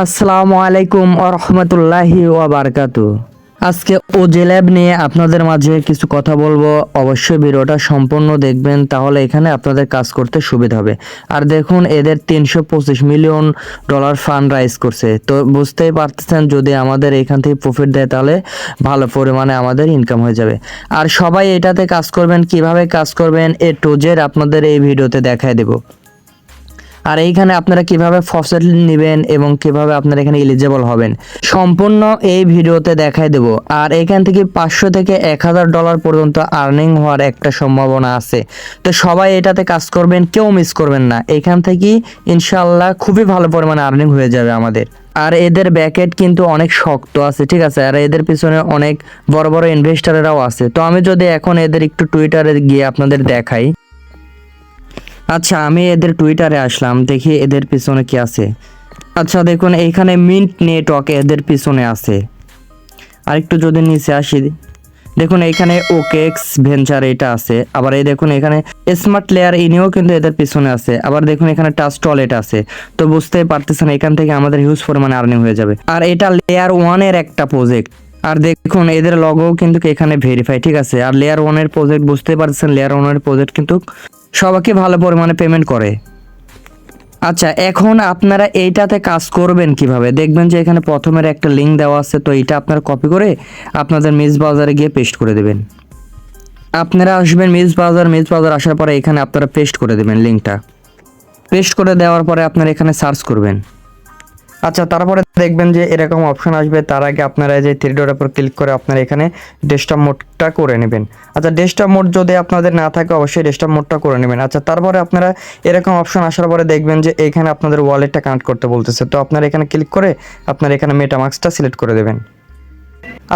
আসসালামু আলাইকুম রহমতুল্লাহি ওয়াবারকাতু। আজকে ওজে ল্যাব নিয়ে আপনাদের মাঝে কিছু কথা বলবো। অবশ্যই ভিডিওটা সম্পূর্ণ দেখবেন, তাহলে এখানে আপনাদের কাজ করতে সুবিধা হবে। আর দেখুন, এদের 325 মিলিয়ন ডলার ফান্ড রাইজ করছে। তো বুঝতেই পারতেছেন, যদি আমাদের এখান থেকে প্রফিট দেয় তাহলে ভালো পরিমাণে আমাদের ইনকাম হয়ে যাবে। আর সবাই এটাতে কাজ করবেন। কিভাবে কাজ করবেন এ টু জেড আপনাদের এই ভিডিওতে দেখায় দেব। আর এইখানে আপনারা কিভাবে ফসল নেবেন এবং কিভাবে আপনারা এখানে এলিজিবল হবেন সম্পূর্ণ এই ভিডিওতে দেখাই দেব। আর এখান থেকে 500 থেকে 1000 ডলার পর্যন্ত আর্নিং হওয়ার একটা সম্ভাবনা আছে। তো সবাই এটাতে কাজ করবেন, কেউ মিস করবেন না। এখান থেকে ইনশাল্লাহ খুবই ভালো পরিমাণে আর্নিং হয়ে যাবে আমাদের। আর এদের ব্যাকেট কিন্তু অনেক শক্ত আছে, ঠিক আছে। আর এদের পিছনে অনেক বড় বড় ইনভেস্টারেরাও আছে। তো আমি যদি এখন এদের একটু টুইটারে গিয়ে আপনাদের দেখাই। আচ্ছা, আমি এদের টুইটারে আসলাম, দেখি এদের পিছনে কি আছে। আচ্ছা দেখুন, এইখানে মিন্ট নেটওয়ার্ক এদের পিছনে আছে। আর একটু যদি নিচে আসি, দেখুন এইখানে ওকেক্স ভেঞ্চার এটা আছে। আবার এই দেখুন এখানে স্মার্ট লেয়ার ইনিও কিন্তু এদের পিছনে আছে। আবার দেখুন এখানে টাচ টয়লেট আছে। তো বুঝতেই পারতেছেন, এখান থেকে আমাদের হিউজ পরিমাণে আর্নিং হয়ে যাবে। আর এটা লেয়ার 1 এর একটা প্রজেক্ট। আর দেখুন এদের লগো কিন্তু এখানে ভেরিফাই, ঠিক আছে। আর লেয়ার 1 এর প্রজেক্ট বুঝতে পারছেন, লেয়ার 1 এর প্রজেক্ট কিন্তু সবাইকে ভালো পরিমাণে পেমেন্ট করে। আচ্ছা, এখন আপনারা এইটাতে কাজ করবেন কিভাবে দেখবেন যে এখানে প্রথমের একটা লিঙ্ক দেওয়া আছে। তো এইটা আপনারা কপি করে আপনাদের মিস ব্রাউজারে গিয়ে পেস্ট করে দেবেন। আপনারা আসবেন মিস ব্রাউজার আসার পরে এখানে আপনারা পেস্ট করে দেবেন লিঙ্কটা। পেস্ট করে দেওয়ার পরে আপনারা এখানে সার্চ করবেন। আচ্ছা, তারপরে দেখবেন যে এরকম অপশন আসবে। তার আগে আপনারা যে থ্রি ডটের উপর ক্লিক করে আপনারা এখানে ডেস্কটপ মোডটা করে নেবেন। আচ্ছা, ডেস্কটপ মোড যদি আপনাদের না থাকে অবশ্যই ডেস্কটপ মোডটা করে নেবেন। আচ্ছা, তারপরে আপনারা এরকম অপশন আসার পরে দেখবেন যে এখানে আপনাদের ওয়ালেটটা কানেক্ট করতে বলতেছে। তো আপনারা এখানে ক্লিক করে আপনারা এখানে মেটামাস্কটা সিলেক্ট করে দেবেন।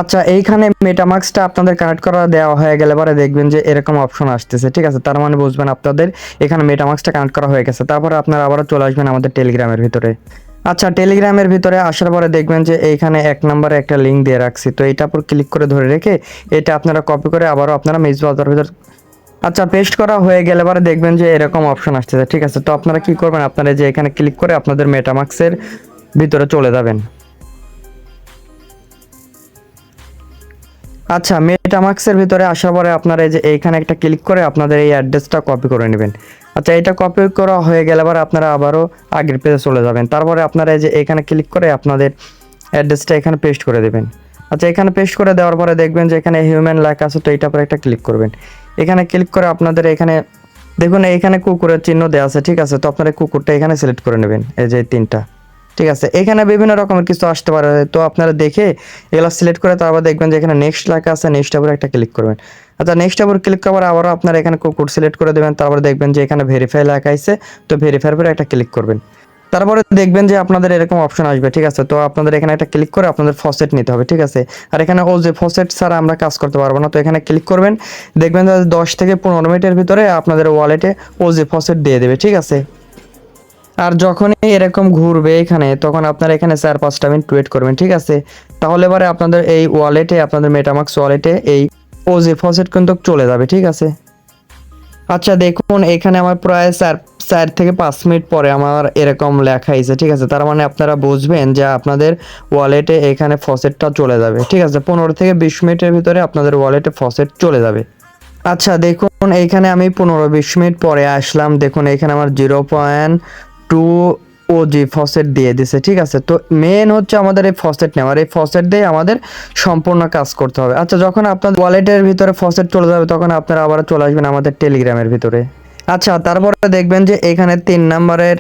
আচ্ছা, এইখানে মেটামাস্কটা আপনাদের কানেক্ট করা দেওয়া হয়ে গেলে পরে দেখবেন যে এরকম অপশন আসতেছে, ঠিক আছে। তার মানে বুঝবেন আপনাদের এখানে মেটামাস্কটা কানেক্ট করা হয়ে গেছে। তারপরে আপনারা আবারও চলে আসবেন আমাদের টেলিগ্রামের ভিতরে। আচ্ছা, টেলিগ্রামের ভিতরে আসার পরে দেখবেন যে এইখানে 1 নম্বরে একটা লিঙ্ক দিয়ে রাখছি। তো এইটার উপর ক্লিক করে ধরে রেখে এটা আপনারা কপি করে আবারও আপনারা মেজ ব্রাউজারের ভিতর আচ্ছা পেস্ট করা হয়ে গেলে পরে দেখবেন যে এরকম অপশন আসতেছে, ঠিক আছে। তো আপনারা কি করবেন, আপনারা যে এখানে ক্লিক করে আপনাদের মেটামাস্কের ভিতরে চলে যাবেন। আচ্ছা, মেটামাস্কের ভিতরে আসার পরে আপনারা এই যে এইখানে একটা ক্লিক করে আপনাদের এই অ্যাড্রেসটা কপি করে নেবেন। আচ্ছা, এটা কপি করা হয়ে গেলে পরে আপনারা আবারও আগের পেজে চলে যাবেন। তারপরে আপনারা এই যে এখানে ক্লিক করে আপনাদের অ্যাড্রেসটা এখানে পেস্ট করে দেবেন। আচ্ছা, এখানে পেস্ট করে দেওয়ার পরে দেখবেন যে এখানে হিউম্যান লেখা আছে। তো এইটার পরে একটা ক্লিক করবেন। এখানে ক্লিক করে আপনাদের এখানে দেখুন এইখানে কুকুরের চিহ্ন দেওয়া আছে, ঠিক আছে। তো আপনারা কুকুরটা এখানে সিলেক্ট করে নেবেন, এই যে 3টা, ঠিক আছে। এখানে বিভিন্ন রকমের কিছু আসতে পারে। তো আপনারা দেখে এগুলো সিলেক্ট করে তারপর দেখবেন যে এখানে নেক্সট লেখা আছে, নেক্সট উপরে একটা ক্লিক করবেন। আচ্ছা, নেক্সট উপর ক্লিক করার আবারও আপনারা এখানে কুকুর সিলেক্ট করে দেবেন। তারপর দেখবেন যে এখানে ভেরিফাই লেখা আছে। তো ভেরিফাইয়ের উপরে একটা ক্লিক করবেন। তারপরে দেখবেন যে আপনাদের এরকম অপশন আসবে, ঠিক আছে। তো আপনাদের এখানে একটা ক্লিক করে আপনাদের ফসেট নিতে হবে, ঠিক আছে। আর এখানে ও যে ফসেট ছাড়া আমরা কাজ করতে পারবো না। তো এখানে ক্লিক করবেন, দেখবেন যে 10 থেকে 15 মিনিটের ভিতরে আপনাদের ওয়ালেটে ও যে ফসেট দিয়ে দেবে, ঠিক আছে। আর যখনই এরকম ঘুরবে এখানে, তখন আপনারা এখানে 4-5টা মিনিট ওয়েট করবেন, ঠিক আছে। তাহলে পরে আপনাদের এই ওয়ালেটে, আপনাদের মেটামাস্ক ওয়ালেটে এই ওজি ফসেট কিন্তু চলে যাবে, ঠিক আছে। আচ্ছা, দেখুন এখানে আমার প্রায় 4 থেকে 5 মিনিট পরে আমার এরকম লেখা হয়েছে, ঠিক আছে। তার মানে আপনারা বুঝবেন যে আপনাদের ওয়ালেটে এখানে ফসেটটা চলে যাবে, ঠিক আছে। 15 থেকে 20 মিনিটের ভিতরে আপনাদের ওয়ালেটে ফসেট চলে যাবে। আচ্ছা, দেখুন এইখানে আমি 15-20 মিনিট পরে আসলাম। দেখুন এখানে আমার 0.2 ওজি ফসেট দিয়ে দিছে, ঠিক আছে। তো মেন হচ্ছে আমাদের এই ফসেট নেওয়ার, এই ফসেট দিয়ে আমাদের সম্পূর্ণ কাজ করতে হবে। আচ্ছা, যখন আপনার ওয়ালেটের ভিতরে ফসেট চলে যাবে তখন আপনারা আবার চলে আসবেন আমাদের টেলিগ্রামের ভিতরে। আচ্ছা, তারপরে দেখবেন যে এখানে 3 নম্বরের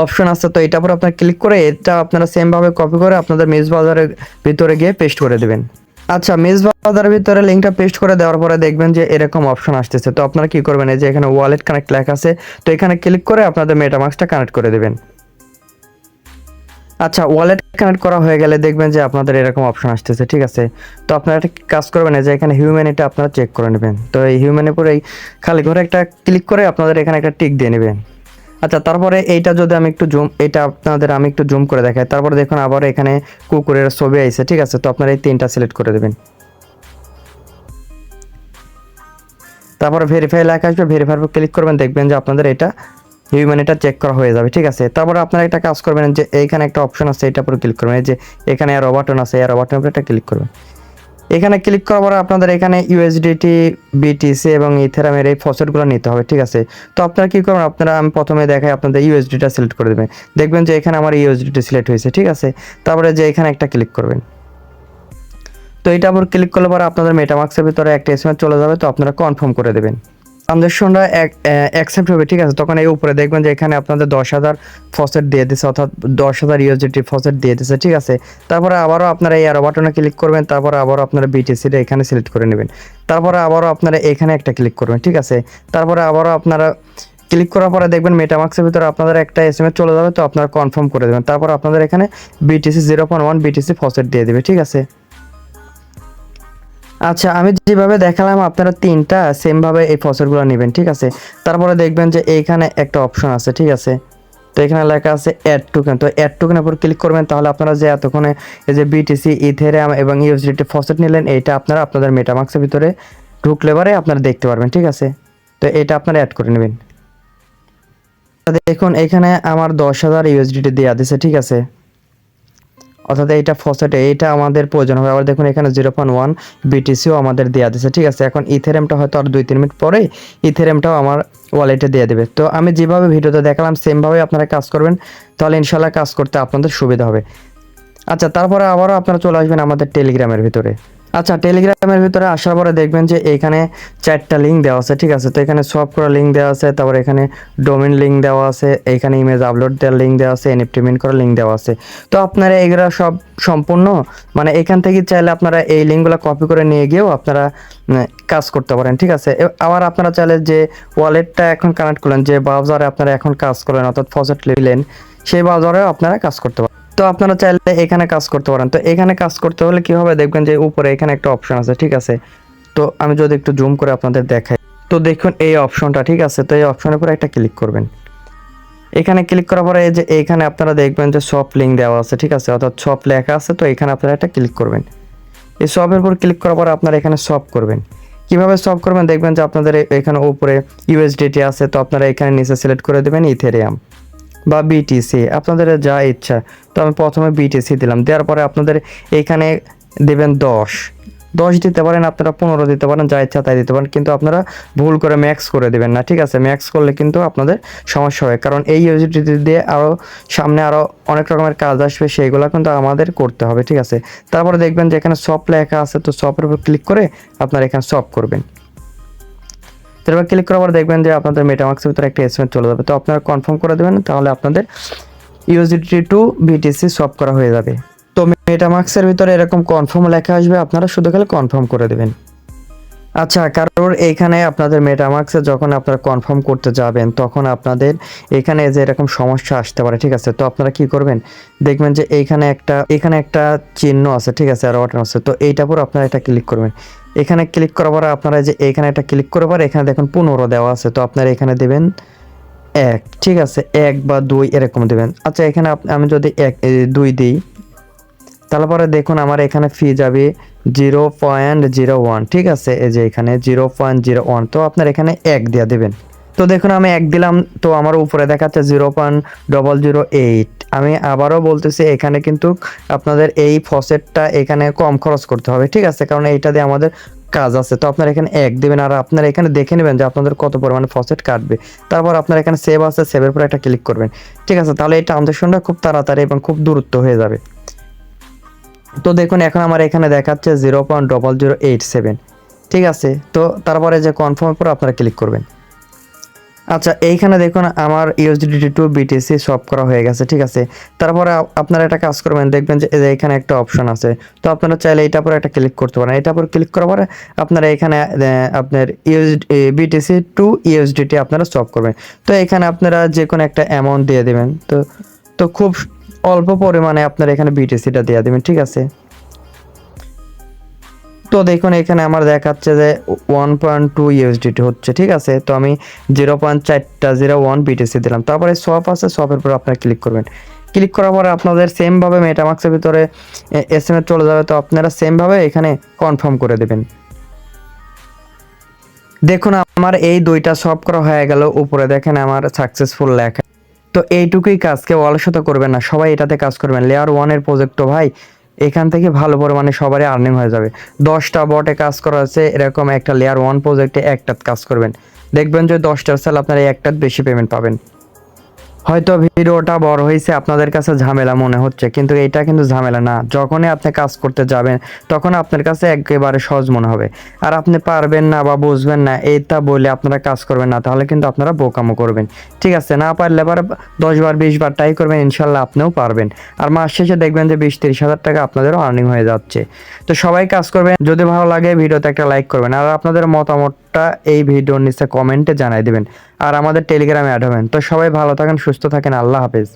অপশন আছে। তো এটার উপর আপনারা ক্লিক করে এটা আপনারা সেম ভাবে কপি করে আপনাদের মেজ ব্রাউজারের ভিতরে গিয়ে পেস্ট করে দেবেন। আচ্ছা, মেজ ব্রাউজারের ভিতরে লিঙ্কটা পেস্ট করে দেওয়ার পরে দেখবেন যে এরকম অপশন আসতেছে। তো আপনারা কি করবেন, এই যে এখানে ওয়ালেট কানেক্ট লেখা আছে। তো এখানে ক্লিক করে আপনাদের মেটামাস্কটা কানেক্ট করে দেবেন। আচ্ছা, ওয়ালেট কানেক্ট করা হয়ে গেলে দেখবেন যে আপনাদের এরকম অপশন আসতেছে, ঠিক আছে। তো আপনারা একটা কাজ করবেন, যে এখানে হিউম্যানিটি আপনারা চেক করে নেবেন। তো এই হিউম্যানের উপরে এই খালি ঘরে একটা ক্লিক করে আপনাদের এখানে একটা টিক দিয়ে নেবেন। আচ্ছা, তারপরে এইটা যদি আমি একটু জুম, এটা আপনাদের আমি একটু জুম করে দেখাই। তারপরে দেখুন আবার এখানে কুকুরের ছবি আইছে, ঠিক আছে। তো আপনারা এই 3টা সিলেক্ট করে দেবেন। তারপরে ভেরিফাই লেখা আসবে, ভেরিফাইয়ের উপর ক্লিক করবেন, দেখবেন যে আপনাদের এটা ইউ মানিটা চেক করা হয়ে যাবে, ঠিক আছে। তারপরে আপনারা একটা কাজ করবেন যে এইখানে একটা অপশন আছে, এটার উপরে ক্লিক করবেন। এই যে এখানে অ্যারো বাটন আছে, অ্যারো বাটনের উপরে একটা ক্লিক করবেন। এখানে ক্লিক করার পরে আপনাদের এখানে ইউএসডিটি, বিটিসি এবং ইথেরামের এই ফসেটগুলো নিতে হবে, ঠিক আছে। তো আপনারা কী করবেন, আপনারা আমি প্রথমে দেখাই আপনাদের ইউএসডিটা সিলেক্ট করে দেবেন। দেখবেন যে এখানে আমার ইউএসডিটি সিলেক্ট হয়েছে, ঠিক আছে। তারপরে যে এখানে একটা ক্লিক করবেন। তো এটা আবার ক্লিক করলে পরে আপনাদের মেটামাক্সের ভিতরে একটা এসএমএস চলে যাবে, তো আপনারা কনফার্ম করে দেবেন। ট্রানজ্যাকশনটা অ্যাকসেপ্ট হবে, ঠিক আছে। তখন এই উপরে দেখবেন যে এখানে আপনাদের 10,000 ফসেট দিয়ে দিচ্ছে, অর্থাৎ 10,000 ইউএসডিটি ফসেট দিয়ে দিচ্ছে, ঠিক আছে। তারপরে আবারও আপনারা এই অ্যারো বাটনে ক্লিক করবেন। তারপরে আবারও আপনারা বিটিসিটা এখানে সিলেক্ট করে নেবেন। তারপরে আবারও আপনারা এখানে একটা ক্লিক করবেন, ঠিক আছে। তারপরে আবারও আপনারা ক্লিক করার পরে দেখবেন মেটামাক্সের ভিতরে আপনাদের একটা এসএমএস চলে যাবে, তো আপনারা কনফার্ম করে দেবেন। তারপর আপনাদের এখানে বিটিসি 0.1 বিটিসি ফসেট দিয়ে দেবে, ঠিক আছে। আচ্ছা, আমি যেভাবে দেখালাম আপনারা তিনটা সেমভাবে এই ফসলগুলো নেবেন, ঠিক আছে। তারপরে দেখবেন যে এইখানে একটা অপশন আছে, ঠিক আছে। তো এখানে লেখা আছে অ্যাড টোকেন, তো অ্যাড টোকেনের উপর ক্লিক করবেন। তাহলে আপনারা যে এতক্ষণে এই যে বিটিসি, ইথেরিয়াম এবং ইউএসডিটি ফসেট নিলেন, এইটা আপনারা আপনাদের মেটামাক্সের ভিতরে ঢুকলে পরে আপনারা দেখতে পারবেন, ঠিক আছে। তো এটা আপনারা অ্যাড করে নেবেন। দেখুন এখানে আমার 10,000 ইউএসডিটি দেওয়া দিছে, ঠিক আছে। অর্থাৎ এইটা ফসেটে এইটা আমাদের প্রয়োজন হবে। আবার দেখুন এখানে 0.1 বিটিসিও আমাদের দেওয়া দিচ্ছে, ঠিক আছে। এখন ইথেরিয়ামটা হয়তো আর 2-3 মিনিট পরে ইথেরিয়ামটাও আমার ওয়ালেটে দিয়ে দেবে। তো আমি যেভাবে ভিডিওতে দেখালাম সেমভাবে আপনারা কাজ করবেন, তাহলে ইনশাল্লাহ কাজ করতে আপনাদের সুবিধা হবে। আচ্ছা, তারপরে আবারও আপনারা চলে আসবেন আমাদের টেলিগ্রামের ভিতরে। আচ্ছা, টেলিগ্রামের ভিতরে আসার পরে দেখবেন যে এখানে 4টা লিঙ্ক দেওয়া আছে, ঠিক আছে। তো এখানে সব করা লিঙ্ক দেওয়া আছে, তারপরে এখানে ডোমেন লিঙ্ক দেওয়া আছে, এখানে ইমেজ আপলোড দেওয়ার লিঙ্ক দেওয়া আছে, এনএফটি মিন্ট করার লিঙ্ক দেওয়া আছে। তো আপনারা এগুলো সব সম্পূর্ণ মানে এখান থেকে চাইলে আপনারা এই লিঙ্কগুলো কপি করে নিয়ে গিয়েও আপনারা কাজ করতে পারেন, ঠিক আছে। আবার আপনারা চাইলে যে ওয়ালেটটা এখন কানেক্ট করলেন, যে ব্রাউজারে আপনারা এখন কাজ করলেন অর্থাৎ ফসেট নিলেন, সেই ব্রাউজারেও আপনারা কাজ করতে পারেন। তো আপনারা চাইলে এখানে কাজ করতে পারেন। তো এখানে কাজ করতে হলে কি হবে, দেখবেন যে উপরে এখানে একটা অপশন আছে, ঠিক আছে। তো আমি যদি একটু জুম করে আপনাদের দেখাই, তো দেখুন এই অপশনটা, ঠিক আছে। তো এই অপশনের উপরে একটা ক্লিক করবেন। এখানে ক্লিক করার পরে এই যে এখানে আপনারা দেখবেন যে সব লিঙ্ক দেওয়া আছে, ঠিক আছে, অর্থাৎ সব লেখা আছে। তো এখানে আপনারা একটা ক্লিক করবেন। এই সবের উপর ক্লিক করার পরে আপনারা এখানে সব করবেন। কিভাবে সব করবেন, দেখবেন যে আপনাদের এখানে উপরে ইউএসডিটি আছে, তো আপনারা এখানে নিচে সিলেক্ট করে দেবেন ইথেরিয়াম বা বিটিসি, আপনাদের যা ইচ্ছা। তো আমি প্রথমে বিটিসি দিলাম, দেওয়ার পরে আপনাদের এইখানে দেবেন 10 দিতে পারেন, আপনারা 15 দিতে পারেন, যা ইচ্ছা তাই দিতে পারেন। কিন্তু আপনারা ভুল করে ম্যাক্স করে দেবেন না, ঠিক আছে। ম্যাক্স করলে কিন্তু আপনাদের সমস্যা হয়, কারণ এই ইউএসডিটি দিয়ে আরও সামনে আরও অনেক রকমের কাজ আসবে, সেইগুলো কিন্তু আমাদের করতে হবে, ঠিক আছে। তারপরে দেখবেন যে এখানে সব লেখা আছে, তো সবের উপর ক্লিক করে আপনারা এখানে সব করবেন। এবার ক্লিক করার পর দেখবেন যে আপনাদের মেটামাক্সের ভিতরে একটা এসএমএস চলে যাবে, তো আপনারা কনফার্ম করে দেবেন। তাহলে আপনাদের ইউএসডিটি টু বিটিসি সব করা হয়ে যাবে। তো মেটামাক্সের ভিতরে এরকম কনফার্ম লেখা আসবে, আপনারা শুধু খালি কনফার্ম করে দেবেন। আচ্ছা, কারোর এইখানে আপনাদের মেটামাক্সে যখন আপনারা কনফার্ম করতে যাবেন, তখন আপনাদের এখানে যে এরকম সমস্যা আসতে পারে, ঠিক আছে। তো আপনারা কি করবেন, দেখবেন যে এখানে একটা চিহ্ন আছে, ঠিক আছে, আর বাটন আছে। তো এইটার উপর আপনারা এটা ক্লিক করবেন। এখানে ক্লিক করার পরে আপনারা যে এখানে একটা ক্লিক করার পরে এখানে দেখুন 15 দেওয়া আছে, তো আপনারা এখানে দেবেন 1, ঠিক আছে, 1 বা 2 এরকম দেবেন। আচ্ছা, এখানে আমি যদি 2 দিই, তারপরে দেখুন আমার এখানে ফি যাবে 0.01, ঠিক আছে। এই যে এখানে 0.01, তো আপনার এখানে 1 দিয়ে দেবেন। তো দেখুন আমি 1 দিলাম, তো আমার উপরে দেখাচ্ছে 0.008। আমি আবারও বলতেছি, এখানে কিন্তু আপনাদের এই ফসেটটা এখানে কম খরচ করতে হবে, ঠিক আছে, কারণ এইটা দিয়ে আমাদের কাজ আছে। তো আপনারা এখানে 1 দেবেন, আর আপনারা এখানে দেখে নেবেন যে আপনাদের কত পরিমাণে ফসেট কাটবে। তারপর আপনারা এখানে সেভ আছে, সেভের উপর একটা ক্লিক করবেন, ঠিক আছে। তাহলে এই ট্রানজ্যাকশনটা খুব তাড়াতাড়ি এবং খুব দ্রুত হয়ে যাবে। তো দেখুন এখন আমার এখানে দেখাচ্ছে 0.0087, ঠিক আছে। তো তারপরে যে কনফার্মের উপর আপনারা ক্লিক করবেন। আচ্ছা, এইখানে দেখুন আমার ইউএসডিটি টু বিটিসি সব করা হয়ে গেছে, ঠিক আছে। তারপরে আপনারা একটা কাজ করবেন, দেখবেন যে এখানে একটা অপশন আছে। তো আপনারা চাইলে এইটার উপর একটা ক্লিক করতে পারেন। এটার উপর ক্লিক করার পরে আপনারা এখানে আপনার বিটিসি টু ইউএসডিটি আপনারা সব করবেন। তো এখানে আপনারা যে কোনো একটা অ্যামাউন্ট দিয়ে দেবেন। তো খুব অল্প পরিমাণে আপনারা এখানে বিটিসিটা দিয়ে দেবেন, ঠিক আছে। তো দেখুন এখানে আমার দেখাচ্ছে যে 1.2 ইউএসডিটি হচ্ছে, ঠিক আছে। তো আমি 0.401 বিটিসি দিলাম। তারপরে সপ আছে, সপের উপর আপনারা ক্লিক করবেন। ক্লিক করার পরে আপনাদের সেমভাবে মেটামাক্সের ভিতরে এসএমএস চলে যাবে। তো আপনারা সেমভাবে এখানে কনফার্ম করে দেবেন। দেখুন আমার এই দুইটা সব করা হয়ে গেল, উপরে দেখেন আমার সাকসেসফুল লেখা। তো এইটুকুই কাজ, কেউ অলসতা করবেন না, সবাই এটাতে কাজ করবেন। লেয়ার 1-এর প্রজেক্ট তো ভাই, এখান থেকে ভালো পরিমাণে সবারই আর্নিং হয়ে যাবে। 10টা বটে কাজ করা আছে, এরকম একটা লেয়ার 1 প্রজেক্টে একটাত কাজ করবেন, দেখবেন যে 10টার সেল আপনারা একটাত বেশি পেমেন্ট পাবেন। হয়তো ভিডিওটা বড় হয়েছে, আপনাদের কাছে ঝামেলা মনে হচ্ছে, কিন্তু এটা কিন্তু ঝামেলা না। যখনই আপনি কাজ করতে যাবেন তখন আপনার কাছে একেবারে সহজ মনে হবে। আর আপনি পারবেন না বা বুঝবেন না এটা বলে আপনারা কাজ করবেন না, তাহলে কিন্তু আপনারা বোকামো করবেন। ঠিক আছে, না পারলে এবার 10 বার 20 বার ট্রাই করবেন, ইনশাল্লাহ আপনিও পারবেন। আর মাস শেষে দেখবেন যে 20-30 হাজার টাকা আপনাদেরও আর্নিং হয়ে যাচ্ছে। তো সবাই কাজ করবেন, যদি ভালো লাগে ভিডিওতে একটা লাইক করবেন, আর আপনাদের মতামতটা এই ভিডিওর নিচে কমেন্টে জানাই দেবেন, আর আমাদের টেলিগ্রামে অ্যাড হবেন। তো সবাই ভালো থাকেন, সুস্থ থাকেন, আল্লাহ হাফেজ।